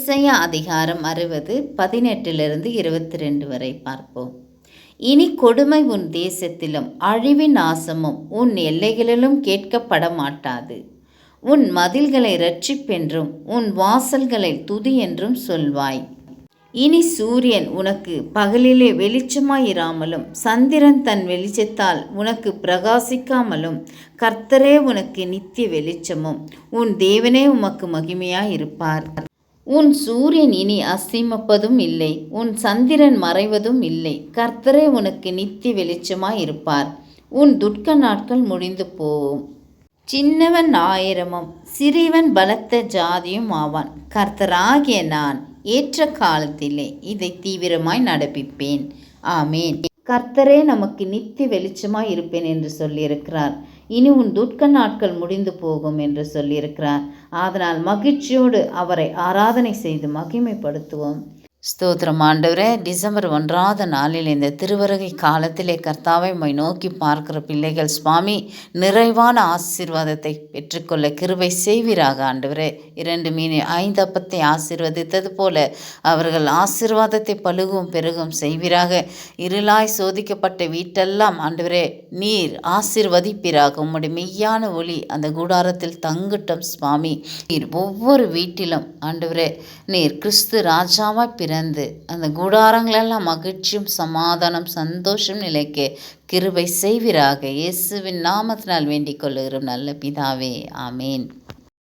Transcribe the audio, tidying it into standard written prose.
ஏசாயா அதிகாரம் 60 18-22 வரை பார்ப்போம். இனி கொடுமை உன் தேசத்திலும் அழிவின் நாசமும் உன் எல்லைகளிலும் கேட்கப்பட மாட்டாது. உன் மதில்களை இரட்சிப்பென்றும் உன் வாசல்களை துதி என்றும் சொல்வாய். இனி சூரியன் உனக்கு பகலிலே வெளிச்சமாயிராமலும் சந்திரன் தன் வெளிச்சத்தால் உனக்கு பிரகாசிக்காமலும் கர்த்தரே உனக்கு நித்திய வெளிச்சமும் உன் தேவனே உமக்கு மகிமையாயிருப்பார். உன் சூரியன் இனி அஸ்தமிப்பதும் இல்லை, உன் சந்திரன் மறைவதும் இல்லை. கர்த்தரே உனக்கு நித்திய வெளிச்சமாயிருப்பார். உன் துக்க நாட்கள் முடிந்து போகும். சின்னவன் 1000 சிறியவன் பலத்த ஜாதியும் ஆவான். கர்த்தராகிய நான் ஏற்ற காலத்திலே இதை தீவிரமாய் நடப்பிப்பேன். ஆமேன். கர்த்தரே நமக்கு நித்திய வெளிச்சமாய் இருப்பேன் என்று சொல்லியிருக்கிறார். இனி உன் துக்க நாட்கள் முடிந்து போகும் என்று சொல்லியிருக்கிறார். அதனால் மகிழ்ச்சியோடு அவரை ஆராதனை செய்து மகிமைப்படுத்துவோம். ஸ்தோத்திரம் ஆண்டவரே. டிசம்பர் 1ஆவது நாளில் இந்த திருவருகை காலத்திலே கர்த்தாவை நோக்கி பார்க்கிற பிள்ளைகள் சுவாமி நிறைவான ஆசீர்வாதத்தை பெற்றுக்கொள்ள கிருபை செய்வீராக ஆண்டவரே. 2 மீன் 5 அப்பத்தை ஆசீர்வதித்தது போல அவர்கள் ஆசீர்வாதத்தை பலுகும் பெருகும் செய்வீராக. இருளாய் சோதிக்கப்பட்ட வீட்டெல்லாம் ஆண்டவரே நீர் ஆசீர்வதிப்பீராக. உம்முடைய மெய்யான ஒளி அந்த கூடாரத்தில் தங்கட்டும் சுவாமி. நீர் ஒவ்வொரு வீட்டிலும் ஆண்டவரே நீர் கிறிஸ்து ராஜாவாய் பிறந்து அந்த கூடாரங்களெல்லாம் மகிழ்ச்சியும் சமாதானம் சந்தோஷம் நிலைக்க கிருபை செய்வீராக. இயேசுவின் நாமத்தினால் வேண்டிக் கொள்ளுகிறோம் நல்ல பிதாவே. ஆமேன்.